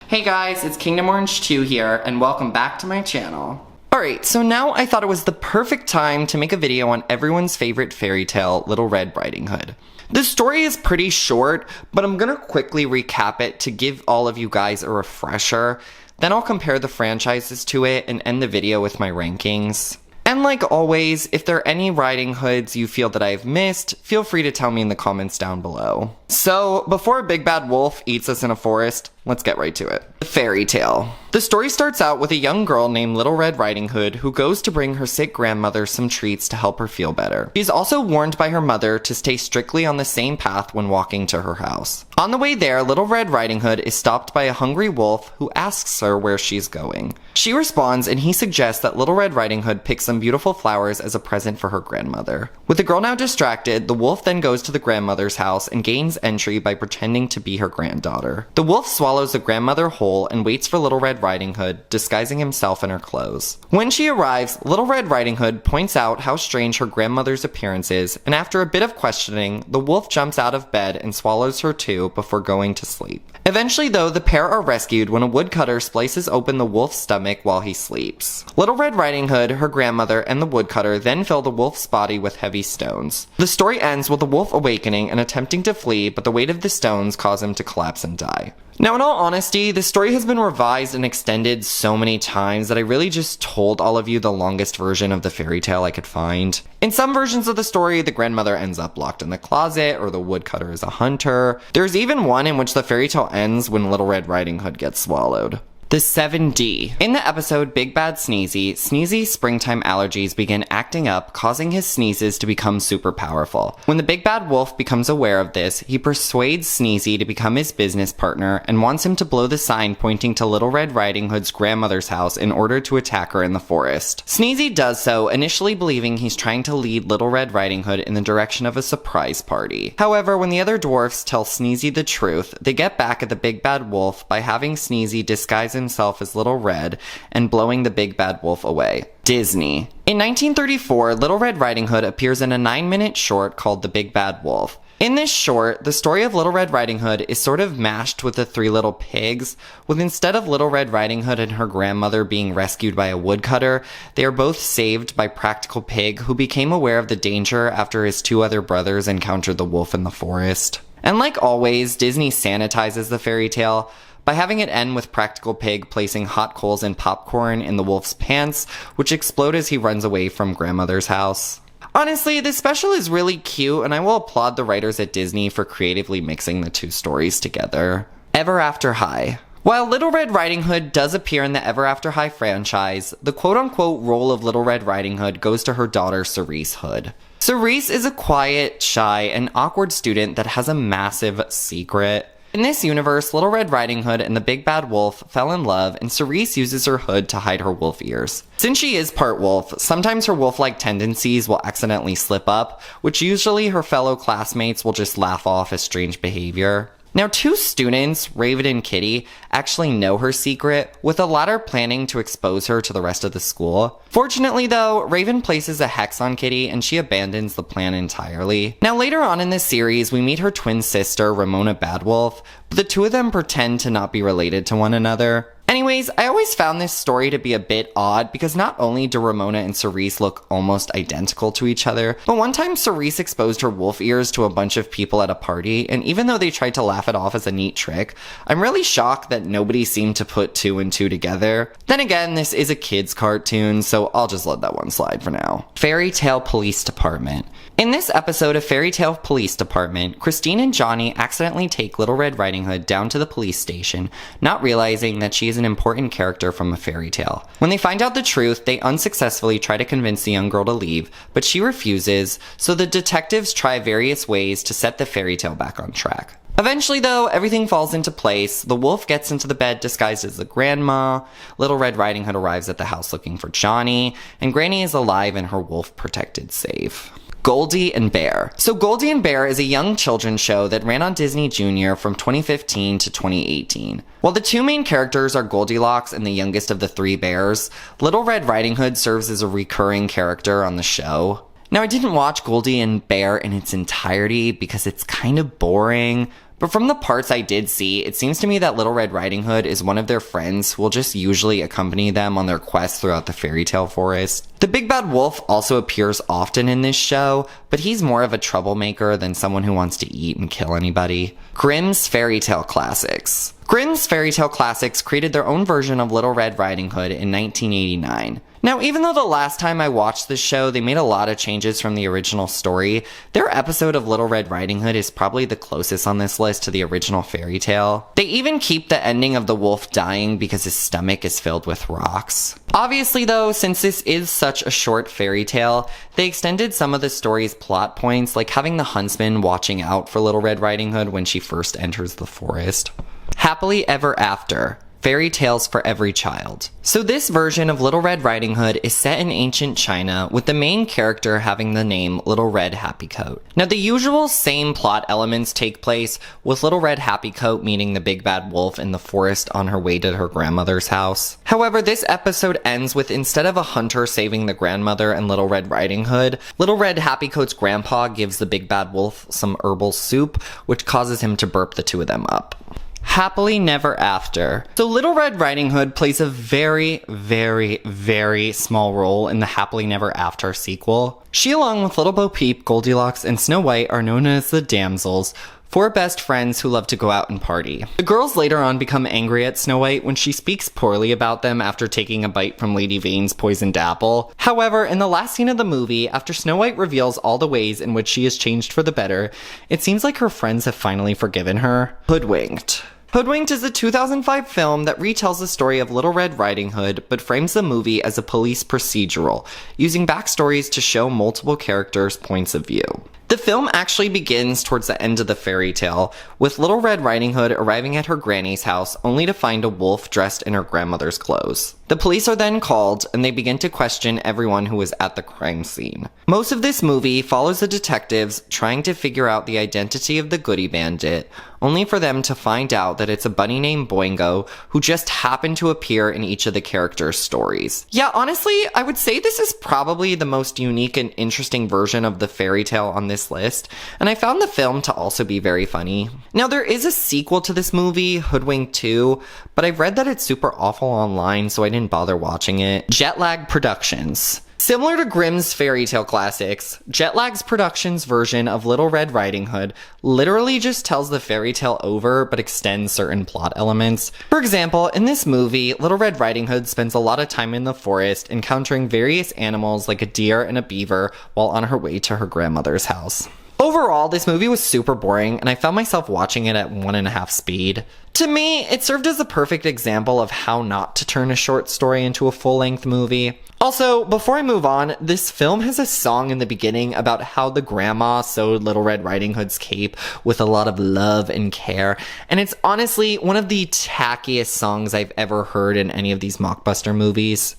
Hey guys, it's Kingdom Orange 2 here, and welcome back to my channel. Alright, so now I thought it was the perfect time to make a video on everyone's favorite fairy tale, Little Red Riding Hood. The story is pretty short, but I'm gonna quickly recap it to give all of you guys a refresher. Then I'll compare the franchises to it and end the video with my rankings. And like always, if there are any riding hoods you feel that I've missed, feel free to tell me in the comments down below. So, before a big bad wolf eats us in a forest, let's get right to it. The fairy tale. The story starts out with a young girl named Little Red Riding Hood who goes to bring her sick grandmother some treats to help her feel better. She's also warned by her mother to stay strictly on the same path when walking to her house. On the way there, Little Red Riding Hood is stopped by a hungry wolf who asks her where she's going. She responds and he suggests that Little Red Riding Hood pick some beautiful flowers as a present for her grandmother. With the girl now distracted, the wolf then goes to the grandmother's house and gains entry by pretending to be her granddaughter. The wolf swallows the grandmother whole and waits for Little Red Riding Hood, disguising himself in her clothes. When she arrives, Little Red Riding Hood points out how strange her grandmother's appearance is, and after a bit of questioning, the wolf jumps out of bed and swallows her too before going to sleep. Eventually though, the pair are rescued when a woodcutter slices open the wolf's stomach while he sleeps. Little Red Riding Hood, her grandmother, and the woodcutter then fill the wolf's body with heavy stones. The story ends with the wolf awakening and attempting to flee, but the weight of the stones cause him to collapse and die. Now, in all honesty, the story has been revised and extended so many times that I really just told all of you the longest version of the fairy tale I could find. In some versions of the story, the grandmother ends up locked in the closet, or the woodcutter is a hunter. There's even one in which the fairy tale ends when Little Red Riding Hood gets swallowed. The 7D. In the episode Big Bad Sneezy, Sneezy's springtime allergies begin acting up, causing his sneezes to become super powerful. When the Big Bad Wolf becomes aware of this, he persuades Sneezy to become his business partner and wants him to blow the sign pointing to Little Red Riding Hood's grandmother's house in order to attack her in the forest. Sneezy does so, initially believing he's trying to lead Little Red Riding Hood in the direction of a surprise party. However, when the other dwarfs tell Sneezy the truth, they get back at the Big Bad Wolf by having Sneezy disguise himself as Little Red and blowing the Big Bad Wolf away. Disney. In 1934, Little Red Riding Hood appears in a 9-minute short called The Big Bad Wolf. In this short, the story of Little Red Riding Hood is sort of mashed with the Three Little Pigs, with instead of Little Red Riding Hood and her grandmother being rescued by a woodcutter, they are both saved by Practical Pig, who became aware of the danger after his two other brothers encountered the wolf in the forest. And like always, Disney sanitizes the fairy tale by having it end with Practical Pig placing hot coals and popcorn in the wolf's pants, which explode as he runs away from grandmother's house. Honestly, this special is really cute, and I will applaud the writers at Disney for creatively mixing the two stories together. Ever After High. While Little Red Riding Hood does appear in the Ever After High franchise, the quote-unquote role of Little Red Riding Hood goes to her daughter Cerise Hood. Cerise is a quiet, shy, and awkward student that has a massive secret. In this universe, Little Red Riding Hood and the Big Bad Wolf fell in love, and Cerise uses her hood to hide her wolf ears. Since she is part wolf, sometimes her wolf-like tendencies will accidentally slip up, which usually her fellow classmates will just laugh off as strange behavior. Now, two students, Raven and Kitty, actually know her secret, with the latter planning to expose her to the rest of the school. Fortunately though, Raven places a hex on Kitty and she abandons the plan entirely. Now later on in this series, we meet her twin sister, Ramona Badwolf, but the two of them pretend to not be related to one another. Anyways, I always found this story to be a bit odd because not only do Ramona and Cerise look almost identical to each other, but one time Cerise exposed her wolf ears to a bunch of people at a party, and even though they tried to laugh it off as a neat trick, I'm really shocked that nobody seemed to put two and two together. Then again, this is a kid's cartoon, so I'll just let that one slide for now. Fairytale Police Department. In this episode of Fairytale Police Department, Christine and Johnny accidentally take Little Red Riding Hood down to the police station, not realizing that she is an important character from a fairy tale. When they find out the truth, they unsuccessfully try to convince the young girl to leave, but she refuses, so the detectives try various ways to set the fairy tale back on track. Eventually though, everything falls into place. The wolf gets into the bed disguised as the grandma, Little Red Riding Hood arrives at the house looking for Johnny, and Granny is alive in her wolf-protected safe. Goldie and Bear. So Goldie and Bear is a young children's show that ran on Disney Junior from 2015 to 2018. While the two main characters are Goldilocks and the youngest of the three bears, Little Red Riding Hood serves as a recurring character on the show. Now, I didn't watch Goldie and Bear in its entirety because it's kind of boring, But from the parts I did see, it seems to me that Little Red Riding Hood is one of their friends who will just usually accompany them on their quests throughout the Fairytale forest. The Big Bad Wolf also appears often in this show, but he's more of a troublemaker than someone who wants to eat and kill anybody. Grimm's Fairytale Classics. Grimm's Fairytale Classics created their own version of Little Red Riding Hood in 1989. Now, even though the last time I watched this show, they made a lot of changes from the original story, their episode of Little Red Riding Hood is probably the closest on this list to the original fairy tale. They even keep the ending of the wolf dying because his stomach is filled with rocks. Obviously though, since this is such a short fairy tale, they extended some of the story's plot points, like having the huntsman watching out for Little Red Riding Hood when she first enters the forest. Happily Ever After. Fairy tales for every child. So this version of Little Red Riding Hood is set in ancient China, with the main character having the name Little Red Happy Coat. Now the usual same plot elements take place, with Little Red Happy Coat meeting the Big Bad Wolf in the forest on her way to her grandmother's house. However, this episode ends with, instead of a hunter saving the grandmother and Little Red Riding Hood, Little Red Happy Coat's grandpa gives the Big Bad Wolf some herbal soup, which causes him to burp the two of them up. Happily Never After. So Little Red Riding Hood plays a very, very, very small role in the Happily Never After sequel. She, along with Little Bo Peep, Goldilocks, and Snow White, are known as the Damsels, four best friends who love to go out and party. The girls later on become angry at Snow White when she speaks poorly about them after taking a bite from Lady Vane's poisoned apple. However, in the last scene of the movie, after Snow White reveals all the ways in which she has changed for the better, it seems like her friends have finally forgiven her. Hoodwinked. Hoodwinked is a 2005 film that retells the story of Little Red Riding Hood, but frames the movie as a police procedural, using backstories to show multiple characters' points of view. The film actually begins towards the end of the fairy tale, with Little Red Riding Hood arriving at her granny's house only to find a wolf dressed in her grandmother's clothes. The police are then called, and they begin to question everyone who was at the crime scene. Most of this movie follows the detectives trying to figure out the identity of the Goody Bandit, only for them to find out that it's a bunny named Boingo who just happened to appear in each of the characters' stories. Yeah, honestly, I would say this is probably the most unique and interesting version of the fairy tale on this list, and I found the film to also be very funny. Now, there is a sequel to this movie, Hoodwinked 2, but I've read that it's super awful online, so I didn't bother watching it. Jetlag Productions. Similar to Grimm's Fairytale Classics, Jetlag's Productions version of Little Red Riding Hood literally just tells the fairy tale over but extends certain plot elements. For example, in this movie, Little Red Riding Hood spends a lot of time in the forest encountering various animals like a deer and a beaver while on her way to her grandmother's house. Overall, this movie was super boring, and I found myself watching it at 1.5 speed. To me, it served as a perfect example of how not to turn a short story into a full-length movie. Also, before I move on, this film has a song in the beginning about how the grandma sewed Little Red Riding Hood's cape with a lot of love and care, and it's honestly one of the tackiest songs I've ever heard in any of these mockbuster movies.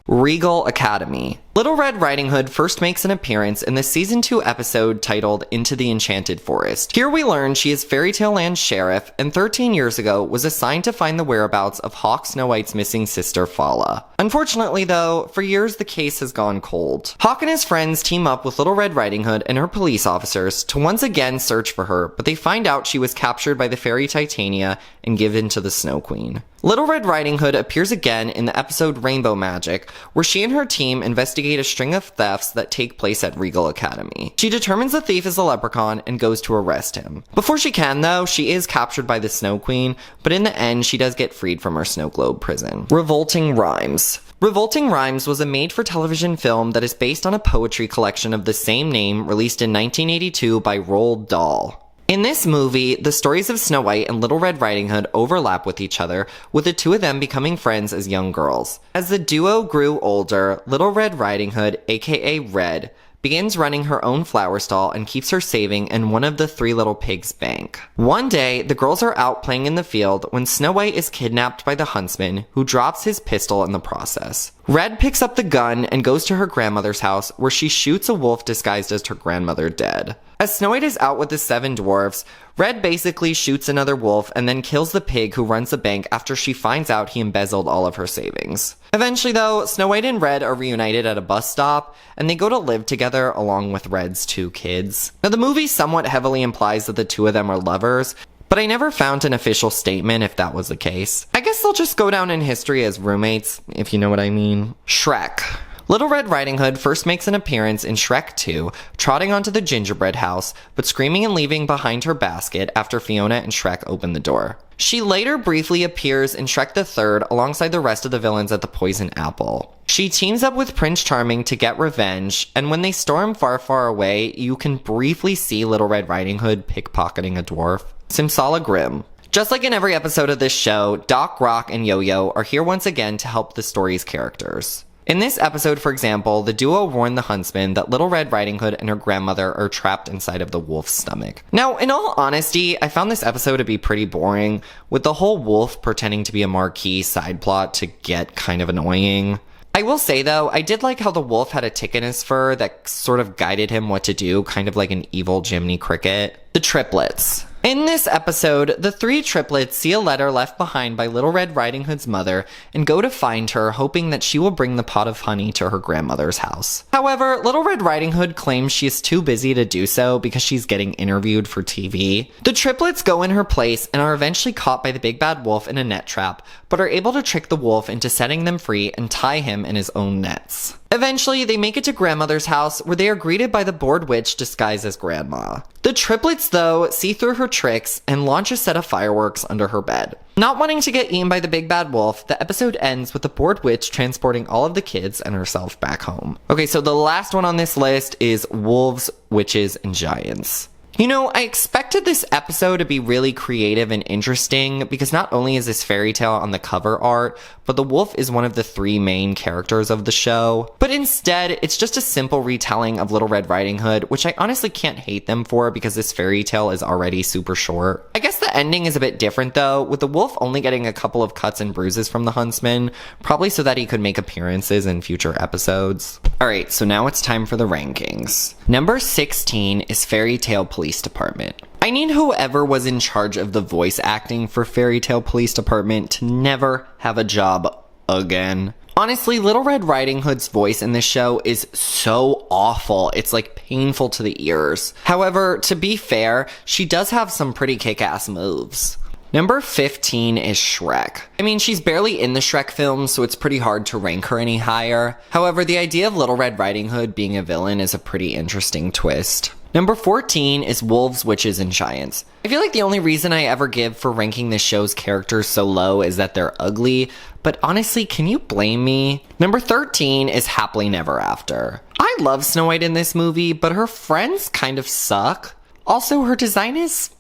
Regal Academy. Little Red Riding Hood first makes an appearance in the season 2 episode titled Into the Enchanted Forest. Here we learn she is Fairytale Land sheriff, and 13 years ago was assigned to find the whereabouts of Hawk Snow White's missing sister Fala. Unfortunately though, for years the case has gone cold. Hawk and his friends team up with Little Red Riding Hood and her police officers to once again search for her, but they find out she was captured by the fairy Titania and given to the Snow Queen. Little Red Riding Hood appears again in the episode Rainbow Magic, where she and her team investigate a string of thefts that take place at Regal Academy. She determines the thief is a leprechaun and goes to arrest him. Before she can though, she is captured by the Snow Queen, but in the end she does get freed from her snow globe prison. Revolting Rhymes. Revolting Rhymes was a made-for-television film that is based on a poetry collection of the same name released in 1982 by Roald Dahl. In this movie, the stories of Snow White and Little Red Riding Hood overlap with each other, with the two of them becoming friends as young girls. As the duo grew older, Little Red Riding Hood, aka Red, begins running her own flower stall and keeps her saving in one of the Three Little Pigs' bank. One day, the girls are out playing in the field when Snow White is kidnapped by the huntsman, who drops his pistol in the process. Red picks up the gun and goes to her grandmother's house, where she shoots a wolf disguised as her grandmother dead. As Snow White is out with the 7 dwarfs, Red basically shoots another wolf and then kills the pig who runs the bank after she finds out he embezzled all of her savings. Eventually though, Snow White and Red are reunited at a bus stop, and they go to live together along with Red's 2 kids. Now the movie somewhat heavily implies that the 2 of them are lovers, but I never found an official statement if that was the case. I guess they'll just go down in history as roommates, if you know what I mean. Shrek. Little Red Riding Hood first makes an appearance in Shrek 2, trotting onto the gingerbread house, but screaming and leaving behind her basket after Fiona and Shrek open the door. She later briefly appears in Shrek the Third alongside the rest of the villains at the Poison Apple. She teams up with Prince Charming to get revenge, and when they storm far, far away, you can briefly see Little Red Riding Hood pickpocketing a dwarf. Simsala Grimm. Just like in every episode of this show, Doc, Rock, and Yo-Yo are here once again to help the story's characters. In this episode, for example, the duo warn the huntsman that Little Red Riding Hood and her grandmother are trapped inside of the wolf's stomach. Now, in all honesty, I found this episode to be pretty boring, with the whole wolf pretending to be a marquee side plot to get kind of annoying. I will say though, I did like how the wolf had a tick in his fur that sort of guided him what to do, kind of like an evil Jiminy Cricket. The Triplets. In this episode, the 3 triplets see a letter left behind by Little Red Riding Hood's mother and go to find her, hoping that she will bring the pot of honey to her grandmother's house. However, Little Red Riding Hood claims she is too busy to do so because she's getting interviewed for TV. The triplets go in her place and are eventually caught by the big bad wolf in a net trap, but are able to trick the wolf into setting them free and tie him in his own nets. Eventually, they make it to grandmother's house, where they are greeted by the bored witch disguised as grandma. The triplets, though, see through her tricks and launch a set of fireworks under her bed. Not wanting to get eaten by the big bad wolf, the episode ends with the bored witch transporting all of the kids and herself back home. Okay, so the last one on this list is Wolves, Witches, and Giants. You know, I expected this episode to be really creative and interesting because not only is this fairy tale on the cover art, but the wolf is one of the 3 main characters of the show. But instead, it's just a simple retelling of Little Red Riding Hood, which I honestly can't hate them for because this fairy tale is already super short. I guess the ending is a bit different though, with the wolf only getting a couple of cuts and bruises from the huntsman, probably so that he could make appearances in future episodes. Alright, so now it's time for the rankings. Number 16 is Fairytale Police Department. I need whoever was in charge of the voice acting for Fairytale Police Department to never have a job again. Honestly, Little Red Riding Hood's voice in this show is so awful, it's like painful to the ears. However, to be fair, she does have some pretty kick-ass moves. Number 15 is Shrek. I mean, she's barely in the Shrek films, so it's pretty hard to rank her any higher. However, the idea of Little Red Riding Hood being a villain is a pretty interesting twist. Number 14 is Wolves, Witches, and Giants. I feel like the only reason I ever give for ranking this show's characters so low is that they're ugly, but honestly, can you blame me? Number 13 is Happily Never After. I love Snow White in this movie, but her friends kind of suck. Also, her design is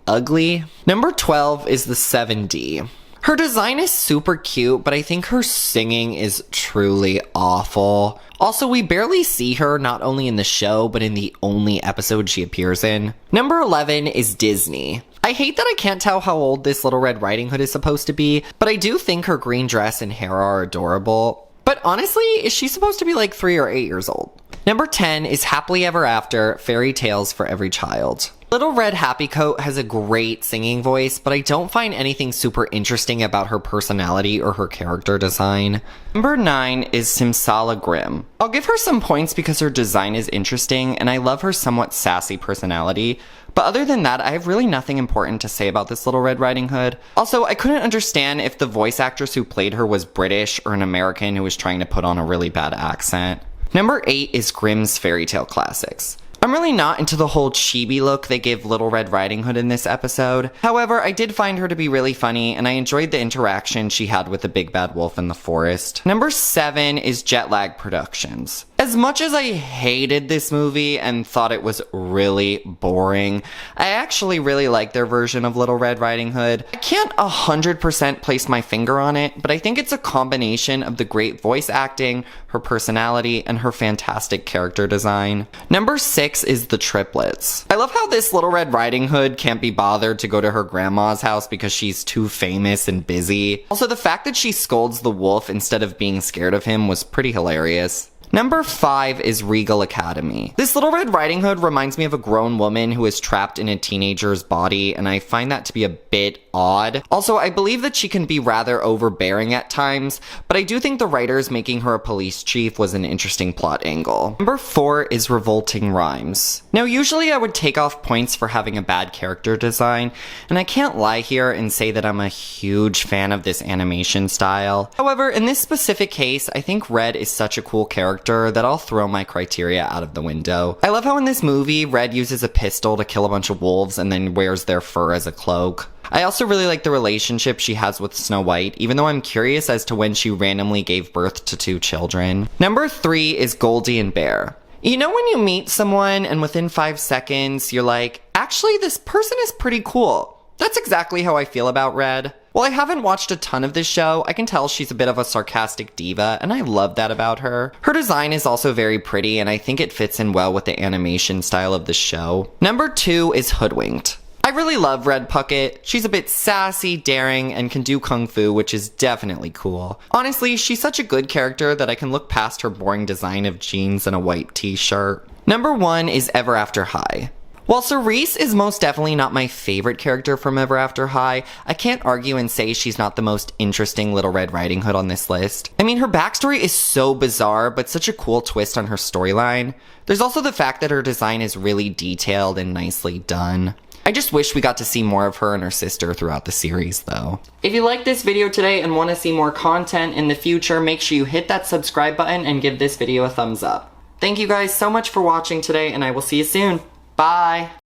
ugly. Number 12 is the 7D. Her design is super cute, but I think her singing is truly awful. Also, we barely see her not only in the show, but in the only episode she appears in. Number 11 is Disney. I hate that I can't tell how old this Little Red Riding Hood is supposed to be, but I do think her green dress and hair are adorable. But honestly, is she supposed to be like 3 or 8 years old? Number 10 is Happily Ever After, Fairy Tales for Every Child. Little Red Happy Coat has a great singing voice, but I don't find anything super interesting about her personality or her character design. Number 9 is Simsala Grimm. I'll give her some points because her design is interesting, and I love her somewhat sassy personality. But other than that, I have really nothing important to say about this Little Red Riding Hood. Also, I couldn't understand if the voice actress who played her was British or an American who was trying to put on a really bad accent. Number 8 is Grimm's Fairy Tale Classics. I'm really not into the whole chibi look they give Little Red Riding Hood in this episode. However, I did find her to be really funny, and I enjoyed the interaction she had with the big bad wolf in the forest. Number 7 is Jetlag Productions. As much as I hated this movie and thought it was really boring, I actually really like their version of Little Red Riding Hood. I can't 100% place my finger on it, but I think it's a combination of the great voice acting, her personality, and her fantastic character design. Number 6 is the Triplets. I love how this Little Red Riding Hood can't be bothered to go to her grandma's house because she's too famous and busy. Also, the fact that she scolds the wolf instead of being scared of him was pretty hilarious. Number 5 is Regal Academy. This Little Red Riding Hood reminds me of a grown woman who is trapped in a teenager's body, and I find that to be a bit odd. Also, I believe that she can be rather overbearing at times, but I do think the writers making her a police chief was an interesting plot angle. Number 4 is Revolting Rhymes. Now, usually I would take off points for having a bad character design, and I can't lie here and say that I'm a huge fan of this animation style. However, in this specific case, I think Red is such a cool character that I'll throw my criteria out of the window. I love how in this movie, Red uses a pistol to kill a bunch of wolves and then wears their fur as a cloak. I also really like the relationship she has with Snow White, even though I'm curious as to when she randomly gave birth to 2 children. Number 3 is Goldie Bear. You know when you meet someone and within 5 seconds, you're like, actually this person is pretty cool. That's exactly how I feel about Red. While I haven't watched a ton of this show, I can tell she's a bit of a sarcastic diva, and I love that about her. Her design is also very pretty, and I think it fits in well with the animation style of the show. Number 2 is Hoodwinked. I really love Red Puckett. She's a bit sassy, daring, and can do kung fu, which is definitely cool. Honestly, she's such a good character that I can look past her boring design of jeans and a white t-shirt. Number 1 is Ever After High. While Cerise is most definitely not my favorite character from Ever After High, I can't argue and say she's not the most interesting Little Red Riding Hood on this list. I mean, her backstory is so bizarre, but such a cool twist on her storyline. There's also the fact that her design is really detailed and nicely done. I just wish we got to see more of her and her sister throughout the series, though. If you liked this video today and want to see more content in the future, make sure you hit that subscribe button and give this video a thumbs up. Thank you guys so much for watching today, and I will see you soon. Bye!